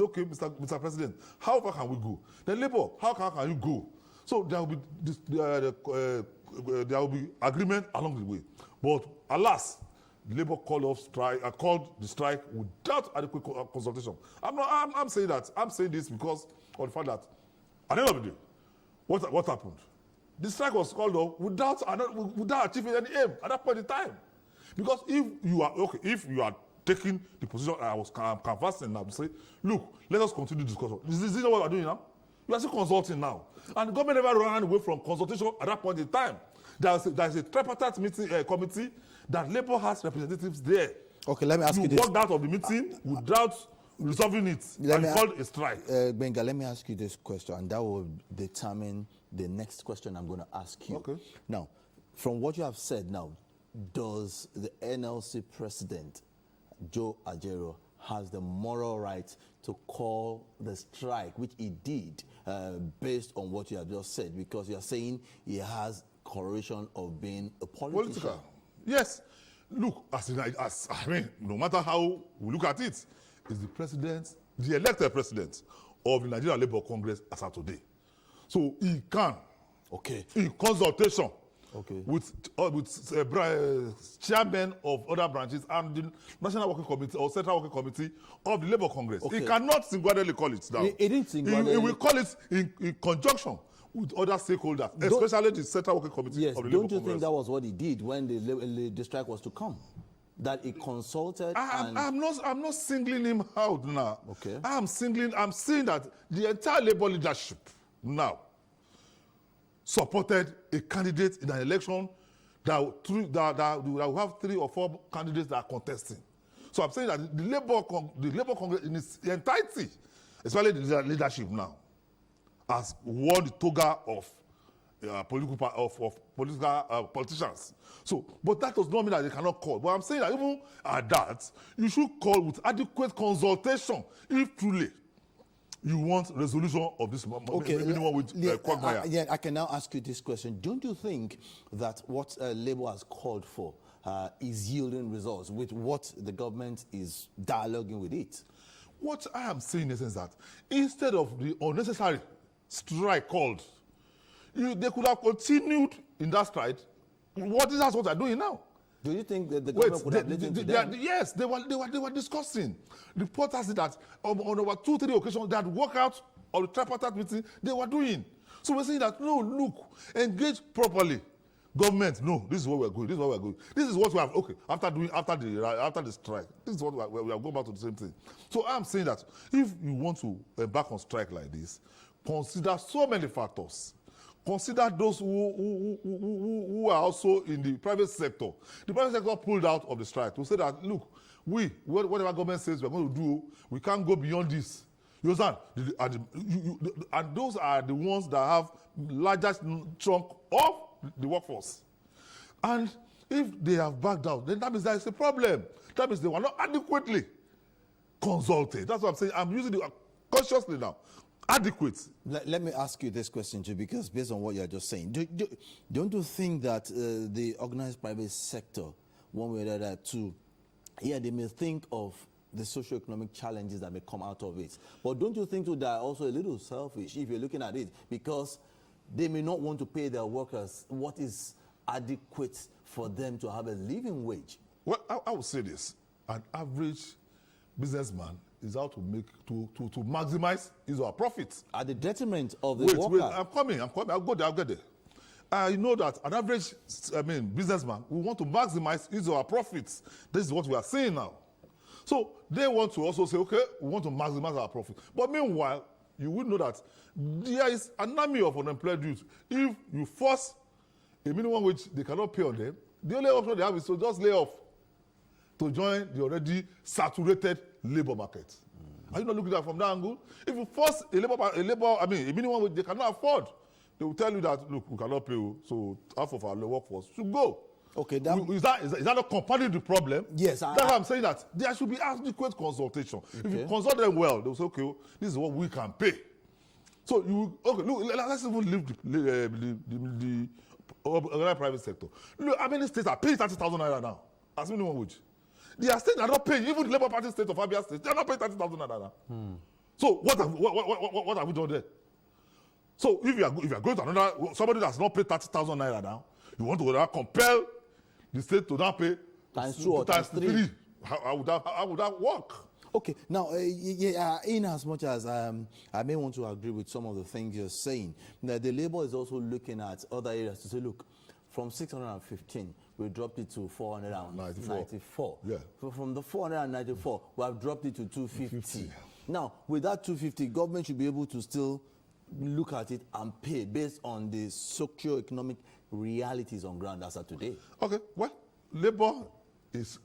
okay, Mr. President, how far can we go? Then Labour, how can you go? So there will be there will be agreement along the way. But alas, Labour called the strike without adequate consultation. I'm saying that. I'm saying this because of the fact that at the end of the day, what happened? The strike was called off without achieving any aim at that point in time. Because if you are taking the position I was canvassing now to say, look, let us continue discussion. Is this what we are doing now? You are still consulting now. And the government never ran away from consultation at that point in time. There is a tripartite meeting committee that Labour has representatives there. Okay, let me ask you this. You walked out of the meeting without resolving it and called a strike. Benga, let me ask you this question, and that will determine the next question I'm going to ask you. Okay. Now, from what you have said now, does the NLC president, Joe Ajaero, has the moral right to call the strike, which he did, based on what you have just said? Because you are saying he has correlation of being a politician. Political. Yes. Look, no matter how we look at it, is the president, the elected president of the Nigeria Labour Congress as of today. So he can, in consultation with chairmen of other branches and the National Working Committee or Central Working Committee of the Labour Congress. He cannot singularly call it down. He didn't singularly. He will call it in conjunction with other stakeholders, especially the Central Working Committee of the Labour Congress. Don't you think that was what he did when the strike was to come? That he consulted. I'm not singling him out now. Okay. I'm saying that the entire Labour leadership now supported a candidate in an election that will have 3 or 4 candidates that are contesting. So I'm saying that the Labour Congress in its entirety, especially the leadership now, has worn the toga of politicians. So, but that does not mean that they cannot call. But I'm saying that even at that, you should call with adequate consultation if truly you want resolution of this minimum wage quagmire. I can now ask you this question. Don't you think that what Labour has called for is yielding results with what the government is dialoguing with it? What I am saying is that instead of the unnecessary strike called, they could have continued in that strike. That's what they're doing now. Do you think that the government would have listened to them? Yes, they were discussing. Reporters said that on over 2-3 occasions that workout or the tripartite meeting they were doing. So we're saying that no, look, engage properly. Government, no, this is what we're going. This is what we're going. This is what we have. Okay, after the strike, this is what we are going back to the same thing. So I'm saying that if you want to embark on strike like this, consider so many factors. Consider those who are also in the private sector. The private sector pulled out of the strike to say that, look, whatever government says we're going to do, we can't go beyond this. You understand? And those are the ones that have largest chunk of the workforce. And if they have backed out, then that means there is a problem. That means they were not adequately consulted. That's what I'm saying. I'm using it consciously now. Adequate. Let me ask you this question too, because based on what you're just saying, don't you think that the organized private sector, one way or the other, too, they may think of the socio-economic challenges that may come out of it. But don't you think too, they're also a little selfish if you're looking at it, because they may not want to pay their workers what is adequate for them to have a living wage? Well, I would say this: an average businessman is out to make to maximize his or her profits at the detriment of the worker. Wait, I'm coming. I'll go there. I'll get there. You know that an average, businessman will want to maximize his or her profits. This is what we are saying now. So they want to also say, okay, we want to maximize our profit. But meanwhile, you will know that there is an army of unemployed youth. If you force a minimum wage they cannot pay on them, the only option they have is to just lay off to join the already saturated labor market. Are you not looking at it from that angle? If you force a minimum wage they cannot afford, they will tell you that, look, we cannot pay you, so half of our workforce should go. Okay, is that not compounding the problem? Yes. That's why I'm saying that there should be adequate consultation. Okay. If you consult them well, they'll say, okay, this is what we can pay. So let's even leave the private sector. Look, how many states are paying 30,000 naira now as minimum wage? There are states that are not paying. Even the Labour Party state of Abia State, they are not paying 30,000 naira now. So what have we done there? So if you are going to another, somebody that's not paid 30,000 naira now, you want to now compel the state to now pay times 2 or times 3. How would that work? Okay, now, in as much as I may want to agree with some of the things you're saying, that the Labour is also looking at other areas to say, look, from 615, we dropped it to 494. Yeah. So from the 494, we have dropped it to 250. Now, with that 250, government should be able to still look at it and pay based on the socio-economic realities on ground as of today. Okay, well, Labour is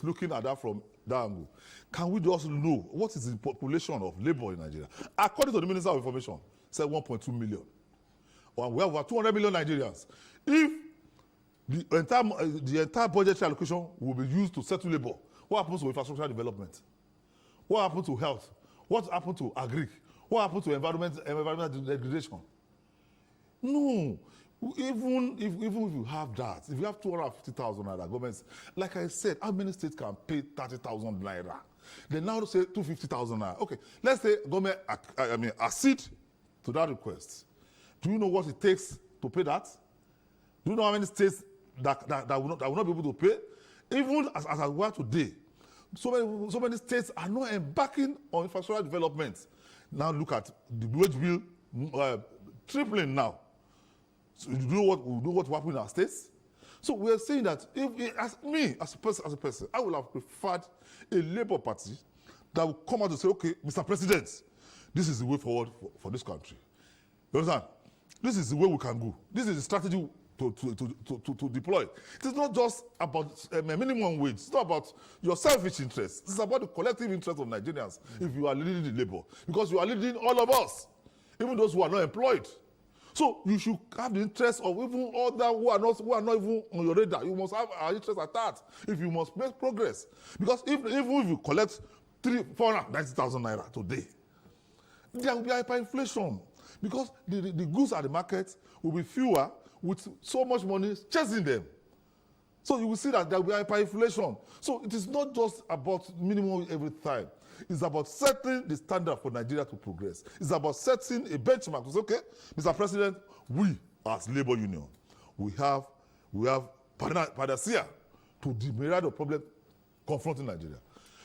looking at that from that angle. Can we just know what is the population of Labour in Nigeria? According to the Minister of Information, said 1.2 million. Well, we have over 200 million Nigerians. If the entire budgetary allocation will be used to settle Labour, what happens to infrastructure development? What happens to health? What happens to agri? What happens to environmental degradation? No. Even if you have that, if you have 250,000 naira, governments, like I said, how many states can pay 30,000 naira? They now say 250,000 naira. Okay, let's say government accede to that request. Do you know what it takes to pay that? Do you know how many states that will not be able to pay? Even as I were today, so many states are not embarking on infrastructure development. Now look at the wage bill tripling now. So you know what will happen in our states? So we are saying that as a person, I would have preferred a Labour Party that would come out and say, okay, Mr. President, this is the way forward for this country. You understand? This is the way we can go. This is the strategy to deploy. It is not just about a minimum wage. It's not about your selfish interests. It's about the collective interest of Nigerians if you are leading the Labour. Because you are leading all of us, even those who are not employed. So you should have the interest of even others who are not even on your radar. You must have our interest at that if you must make progress. Because even if you collect 490,000 naira today, there will be hyperinflation. Because the goods at the market will be fewer with so much money chasing them. So you will see that there will be hyperinflation. So it is not just about minimum every time. It's about setting the standard for Nigeria to progress. It's about setting a benchmark to say, okay, Mr. President, we as Labour Union, we have panacea to the myriad of problems confronting Nigeria.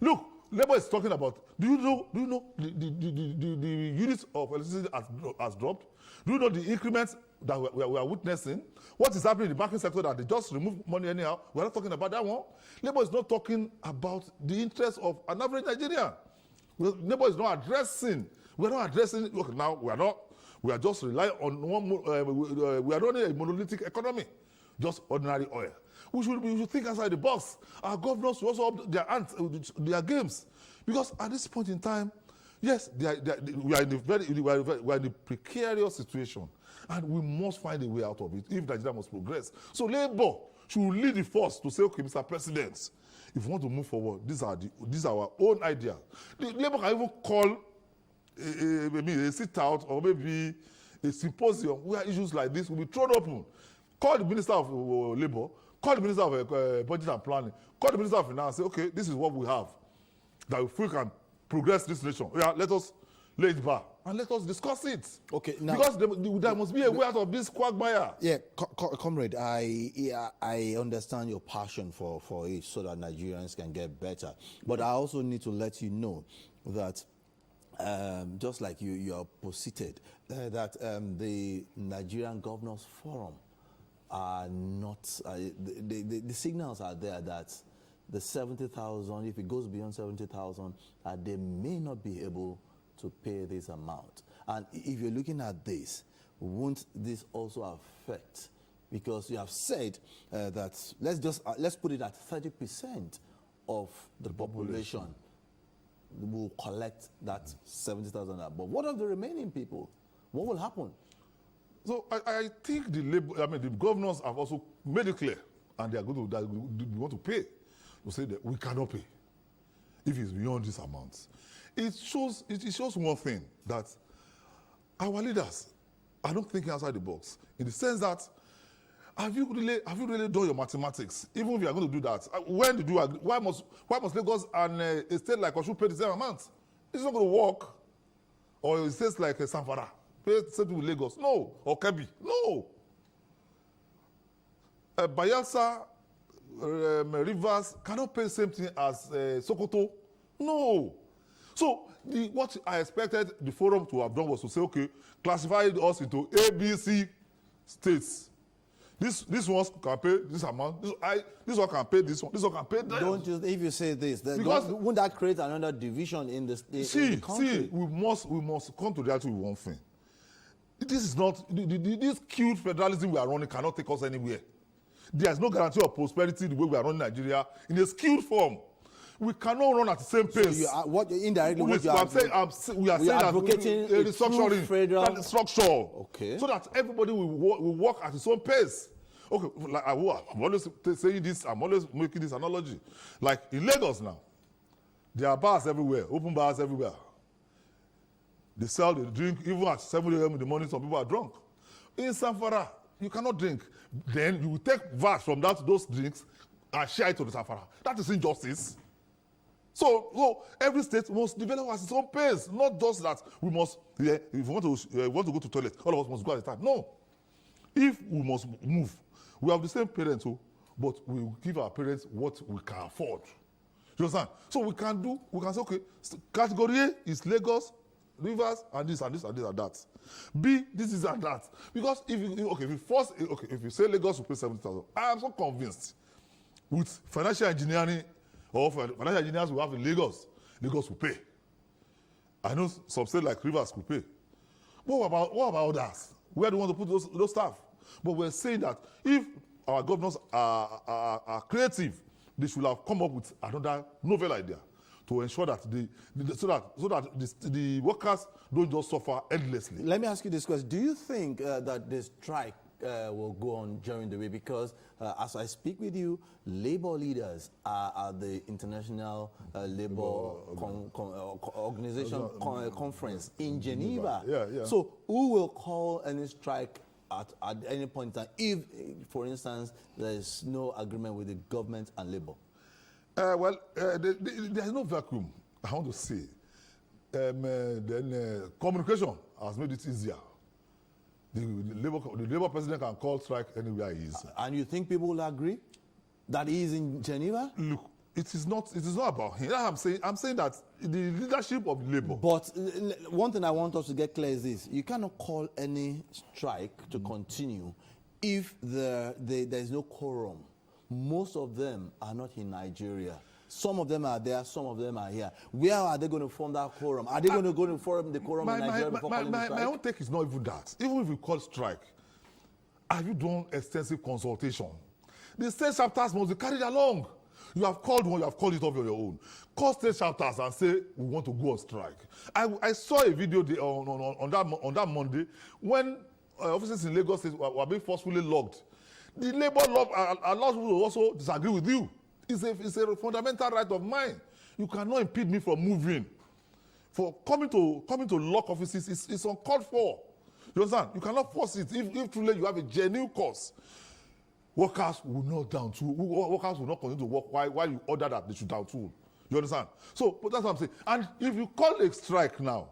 Look, Labour is talking about, do you know the units of electricity has dropped? Do you know the increments that we are witnessing? What is happening in the banking sector that they just remove money anyhow? We're not talking about that one. Labour is not talking about the interests of an average Nigerian. Labour is not addressing. We're not addressing. Look, now we are just relying on one. We are running a monolithic economy, just ordinary oil. We should think outside the box. Our governors should also up their games, because at this point in time, yes, we are in a precarious situation, and we must find a way out of it if Nigeria must progress. So Labour should lead the force to say, okay, Mr. President, if we want to move forward, these are our own ideas. Labour can even call maybe a sit-out or maybe a symposium where issues like this will be thrown open. Call the Minister of Labour, call the Minister of Budget and Planning, call the Minister of Finance, say, okay, this is what we have, that if we can progress this nation, yeah, let us lay it bare and let us discuss it. Okay, now, because there must be a way out of this quagmire. Yeah, comrade, I understand your passion for it so that Nigerians can get better. But I also need to let you know that just like you are posited, that the Nigerian Governors Forum are not, the signals are there that the 70,000, if it goes beyond 70,000, they may not be able to pay this amount. And if you're looking at this, won't this also affect? Because you have said that let's put it at 30% of the population will collect that 70,000. But what of the remaining people? What will happen? So I think the governors have also made it clear, and they want to pay. To say that we cannot pay if it's beyond this amount. It shows one thing, that our leaders are not thinking outside the box, in the sense that have you really done your mathematics? Even if you are going to do that, when did you agree? Why must Lagos and a state like Osun pay the same amount? It's not going to work. or states like Zamfara pay same thing with Lagos? No. Or Kebbi? No. Bayelsa, Rivers cannot pay same thing as Sokoto? No. So what I expected the forum to have done was to say, okay, classify us into A, B, C states. This one can pay this amount. This one can pay this one. This one can pay that. Don't you? If you say this, Because won't that create another division in the country? we must come to reality with one thing. This is not this cute federalism we are running cannot take us anywhere. There is no guarantee of prosperity the way we are running Nigeria in a skilled form. We cannot run at the same pace. So what indirectly what you are saying, we are saying advocating that restructuring, federal structure, okay, so that everybody will work at its own pace. Okay, like I'm always saying this. I'm always making this analogy. Like in Lagos now, there are bars everywhere, open bars everywhere. They sell, they drink, even at 7 a.m. in the morning. Some people are drunk. In Zamfara, you cannot drink. Then you will take VAT from those drinks and share it to the Zamfara. That is injustice. So every state must develop at its own pace, not just that we must. If we want to go to toilet, all of us must go at a time. No. If we must move, we have the same parents, but we will give our parents what we can afford. You understand? So we can say, okay, category A is Lagos, Rivers, and this and this and this and that. B, this is and that. Because if you say Lagos will pay 70,000, I am so convinced with financial engineering or financial engineers we have in Lagos will pay. I know some states like Rivers will pay. But what about others? Where do we want to put those staff? But we're saying that if our governors are creative, they should have come up with another novel idea to ensure that the workers don't just suffer endlessly. Let me ask you this question. Do you think that the strike will go on during the week? Because as I speak with you, labor leaders are at the International Labor Organization conference in Geneva. Yeah. So who will call any strike at any point in time if, for instance, there is no agreement with the government and labor? There's no vacuum, I want to say. Communication has made it easier. The labor president can call strike anywhere he is. And you think people will agree that he is in Geneva? Look, it is not about him. I'm saying that the leadership of labor. But one thing I want us to get clear is this: you cannot call any strike to continue if there is no quorum. Most of them are not in Nigeria. Some of them are there, some of them are here. Where are they going to form that quorum? Are they going to go to form the quorum in Nigeria before calling the strike? My own take is not even that. Even if you call strike, have you done extensive consultation? The state chapters must be carried along. You have called one, you have called it off on your own. Call state chapters and say, we want to go on strike. I saw a video on that Monday when officers in Lagos State were being forcefully logged. The labor law allows people to also disagree with you. It's a fundamental right of mine. You cannot impede me from moving. For coming to lock offices, it's uncalled for. You understand? You cannot force it. If truly you have a genuine cause, workers will not down tool. Workers will not continue to work while you order that they should down tool. You understand? So but that's what I'm saying. And if you call a strike now,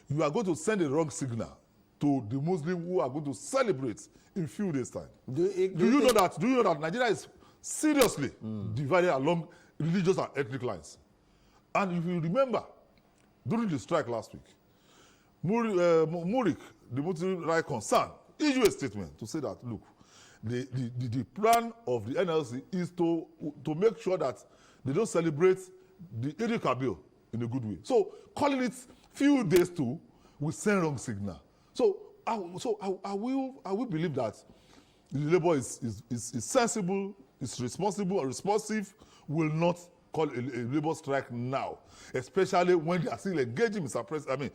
you are going to send a wrong signal to the Muslims who are going to celebrate in a few days' time. Do you know that Nigeria is seriously divided along religious and ethnic lines? And if you remember, during the strike last week, Murik, the Muslim right concern, issued a statement to say that, look, the plan of the NLC is to make sure that they don't celebrate the Eid Kabir in a good way. So calling it few days to will send wrong signal. So I will believe that the labor is sensible, is responsible and responsive, will not call a labor strike now, especially when they are still engaging Mr. President. I mean,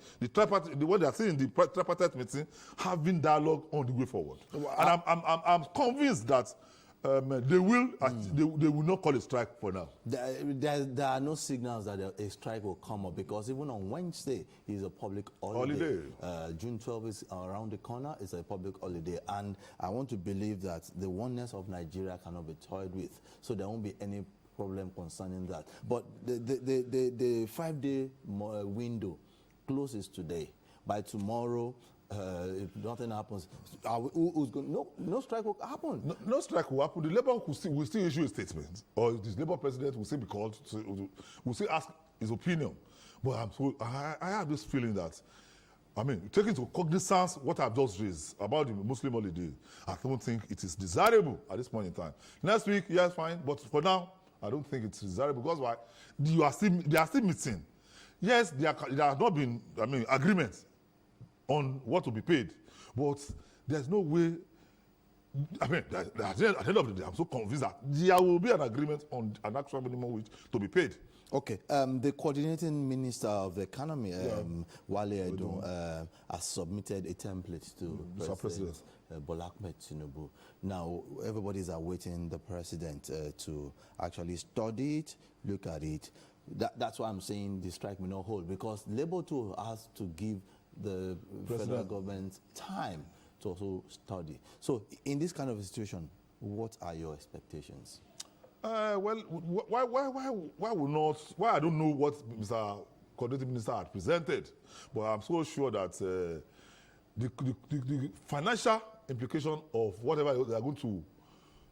the one they are still in the tripartite meeting, having dialogue on the way forward. And I'm convinced that they will not call a strike for now. There are no signals that a strike will come up, because even on Wednesday is a public holiday. June 12th is around the corner. It's a public holiday, and I want to believe that the oneness of Nigeria cannot be toyed with, so there won't be any problem concerning that. But the 5-day window closes today. by tomorrow, if nothing happens, no strike will happen. No strike will happen. The Labour will still issue a statement, or this Labour president will still be called, will still ask his opinion. But I have this feeling that, I mean, taking into cognizance what I've just raised about the Muslim holiday, I don't think it is desirable at this point in time. Next week, yes, fine, but for now, I don't think it's desirable. Because why? They are still meeting. Yes, there has not been, I mean, agreement on what to be paid, but there's no way. I mean, at the end of the day, I'm so convinced that there will be an agreement on an actual minimum wage to be paid. Okay. The coordinating minister of the economy, Wale Edun, has submitted a template to President Bola Ahmed Tinubu. Now, everybody's awaiting the president to actually study it, look at it. That's why I'm saying the strike may not hold, because Labour too has to give the federal government time to also study. So, in this kind of a situation, what are your expectations? Well, why I don't know what Mr. Coordinating Minister had presented, but I'm so sure that the financial implication of whatever they are going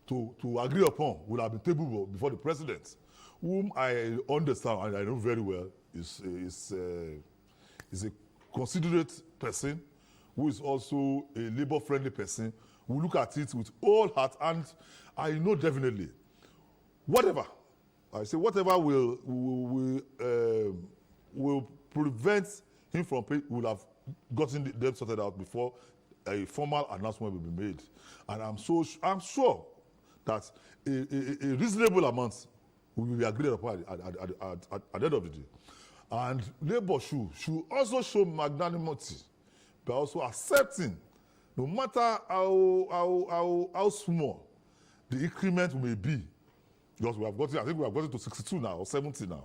to agree upon will have been tabled before the president, whom I understand and I know very well is a considerate person, who is also a labor-friendly person, who look at it with all heart, and I know definitely whatever will prevent him from paying, will have gotten them sorted out before a formal announcement will be made. And I'm sure that a reasonable amount will be agreed upon at the end of the day. And Labour should also show magnanimity by also accepting, no matter how small the increment may be, because I think we have gotten to 62 now or 70 now.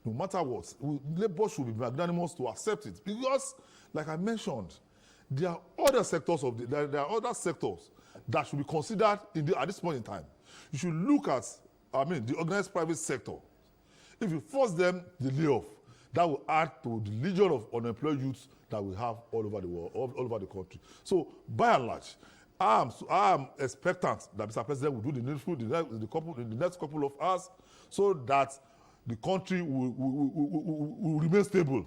No matter what, Labour should be magnanimous to accept it, because, like I mentioned, there are other sectors that should be considered at this point in time. You should look at, the organized private sector. If you force them to lay off, that will add to the legion of unemployed youths that we have all over the world, all over the country. So, by and large, I am expectant that Mr. President will do the needful in the next couple of hours, so that the country will remain stable,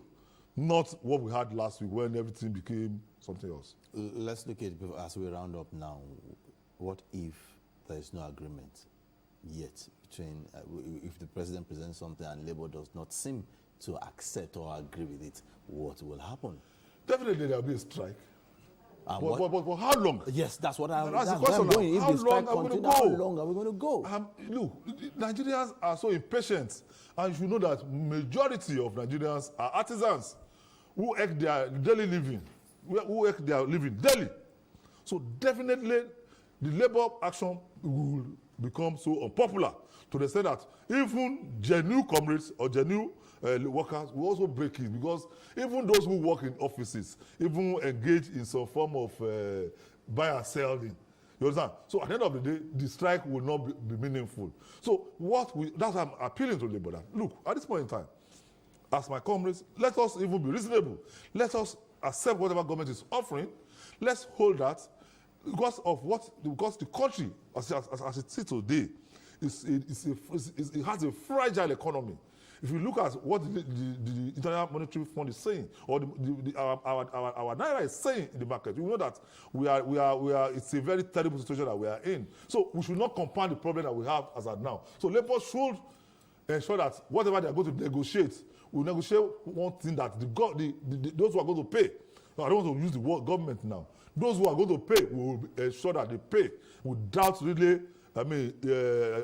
not what we had last week when everything became something else. Let's look at it as we round up now. What if there is no agreement yet between, if the president presents something and Labour does not seem to accept or agree with it, what will happen? Definitely there will be a strike. But how long? Yes, that's what I'm going. How long are we going to go? How long are we going to go? Look, Nigerians are so impatient, and you should know that majority of Nigerians are artisans who make their daily living, who make their living daily. So definitely, the Labour action will become so unpopular to the extent that even genuine comrades or genuine workers will also break it, because even those who work in offices even engage in some form of buy and selling. You understand? So at the end of the day, the strike will not be meaningful. So that's why I'm appealing to Labour that, look, at this point in time, as my comrades, let us even be reasonable. Let us accept whatever government is offering. Let's hold that, because the country, as it is today, it has a fragile economy. If you look at what the International Monetary Fund is saying, or our Naira is saying in the market, you know that we are. It's a very terrible situation that we are in. So we should not compound the problem that we have as at now. So Labour should ensure that whatever they are going to negotiate, we negotiate one thing, that those who are going to pay. I don't want to use the word government now. Those who are going to pay will ensure that they pay without really,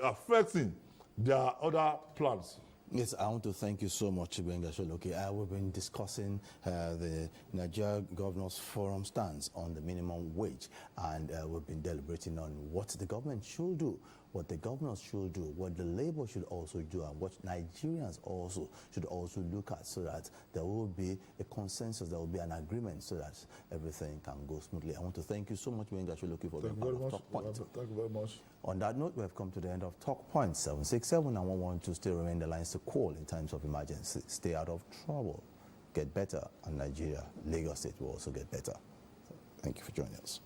affecting their other plans. Yes, I want to thank you so much, Chibuenga Sholoke. We've been discussing the Nigeria Governors Forum stance on the minimum wage, and we've been deliberating on what the government should do, what the governors should do, what the Labour should also do, and what Nigerians also should also look at, so that there will be a consensus, there will be an agreement, so that everything can go smoothly. I want to thank you so much, Chibuenga Sholoke, for being part of Talk Point. Thank you very much. On that note, we have come to the end of Talk Point. 767 and 112 still remain the lines to call in times of emergency. Stay out of trouble. get better, and Nigeria, Lagos State will also get better. So, thank you for joining us.